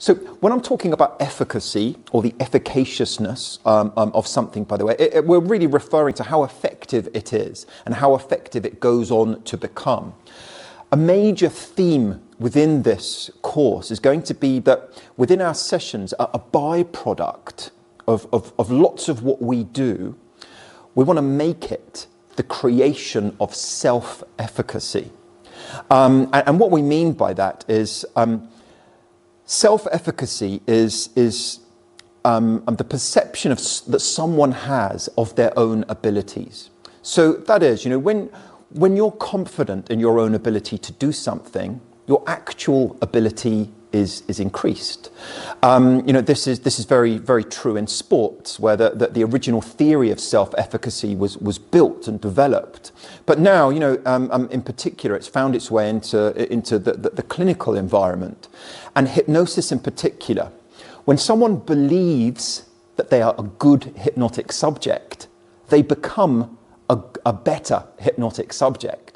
So when I'm talking about efficacy or the efficaciousness of something, by the way, we're really referring to how effective it is and how effective it goes on to become. A major theme within this course is going to be that within our sessions, a byproduct of lots of what we do, we want to make it the creation of self-efficacy. And what we mean by that is self-efficacy is the perception that someone has of their own abilities. So that is, when you're confident in your own ability to do something, your actual ability is increased. This is very, very true in sports, where the original theory of self-efficacy was built and developed. But now, in particular, it's found its way into the clinical environment. And hypnosis in particular, when someone believes that they are a good hypnotic subject, they become a better hypnotic subject.